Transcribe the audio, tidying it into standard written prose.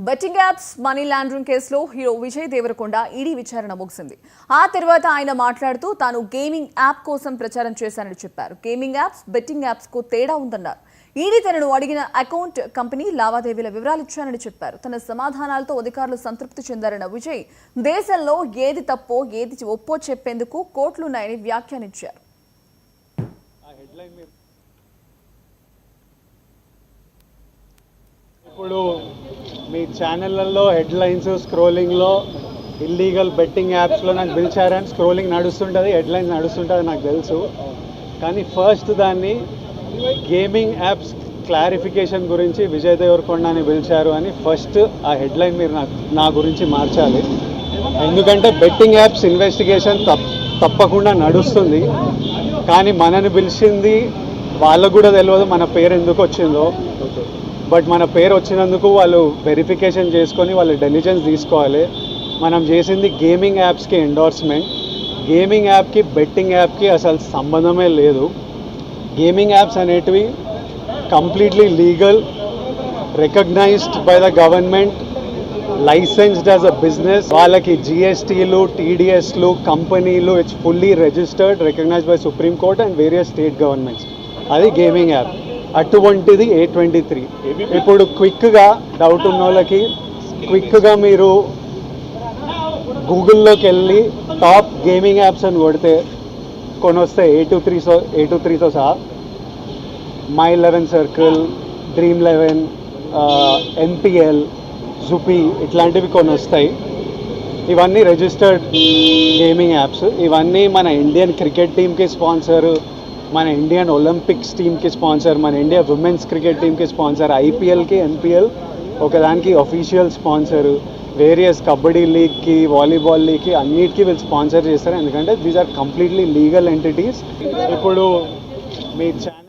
Betting apps money laundering కేసులో hero Vijay Devarakonda ED విచారణ ముగిసింది. ఆ తర్వాత ఆయన మాట్లాడుతూ తాను గేమింగ్ యాప్ కోసం ప్రచారం చేశానని చెప్పారు. గేమింగ్ యాప్స్, బెట్టింగ్ యాప్స్ కు తేడా ఉందన్నారు. ఈడీ తనను అడిగిన అకౌంట్, కంపెనీ లావాదేవీల వివరాలు ఇచ్చానని చెప్పారు. తన సమాధానాలతో అధికారులు సంతృప్తి చెందారన్న విజయ్ దేశంలో ఏది తప్పో ఏది ఒప్పో చెప్పేందుకు కోర్టులున్నాయని వ్యాఖ్యానించారు. ఇప్పుడు మీ ఛానళ్ళల్లో హెడ్లైన్స్ స్క్రోలింగ్లో ఇల్లీగల్ బెట్టింగ్ యాప్స్లో నాకు పిలిచారని స్క్రోలింగ్ నడుస్తుంటుంది, హెడ్లైన్స్ నడుస్తుంటుంది నాకు తెలుసు. కానీ ఫస్ట్ దాన్ని గేమింగ్ యాప్స్ క్లారిఫికేషన్ గురించి విజయ్ దేవరకొండని పిలిచారు అని ఫస్ట్ ఆ హెడ్లైన్ మీరు నా గురించి మార్చాలి. ఎందుకంటే బెట్టింగ్ యాప్స్ ఇన్వెస్టిగేషన్ తప్పకుండా నడుస్తుంది. కానీ మనని పిలిచింది వాళ్ళకు కూడా తెలియదు మన పేరు ఎందుకు వచ్చిందో. బట్ మన పేరు వచ్చినందుకు వాళ్ళు వెరిఫికేషన్ చేసుకొని వాళ్ళు డెలిజెన్స్ తీసుకోవాలి. మనం చేసింది గేమింగ్ యాప్స్కి ఎండోర్స్మెంట్. గేమింగ్ యాప్కి బెట్టింగ్ యాప్కి అసలు సంబంధమే లేదు. గేమింగ్ యాప్స్ అనేటివి completely legal, recognised by the government, licensed as a business. వాళ్ళకి జిఎస్టీలు, టీడీఎస్లు, కంపెనీలు, it's fully registered, recognised by supreme court and various state governments. అది గేమింగ్ యాప్. అటువంటిది A23. ఇప్పుడు క్విక్గా డౌట్ ఉన్న వాళ్ళకి క్విక్గా మీరు గూగుల్లోకి వెళ్ళి టాప్ గేమింగ్ యాప్స్ అని కొడితే కొన్ని వస్తాయి. A23తో సహా My11 సర్కిల్, Dream11, NPL, జుపీ ఇట్లాంటివి కొన్ని వస్తాయి. ఇవన్నీ రిజిస్టర్డ్ గేమింగ్ యాప్స్. ఇవన్నీ మన ఇండియన్ క్రికెట్ టీమ్కి స్పాన్సర్, మన ఇండియన్ ఒలింపిక్స్ టీమ్కి స్పాన్సర్, మన ఇండియా ఉమెన్స్ క్రికెట్ టీమ్కి స్పాన్సర్, ఐపీఎల్కి, ఎన్పిఎల్ ఒకదానికి అఫీషియల్ స్పాన్సర్, వేరియస్ కబడ్డీ లీగ్కి, వాలీబాల్ లీగ్కి అన్నిటికీ వీళ్ళు స్పాన్సర్ చేస్తారు. ఎందుకంటే these are completely legal entities. ఇప్పుడు మీ ఛానల్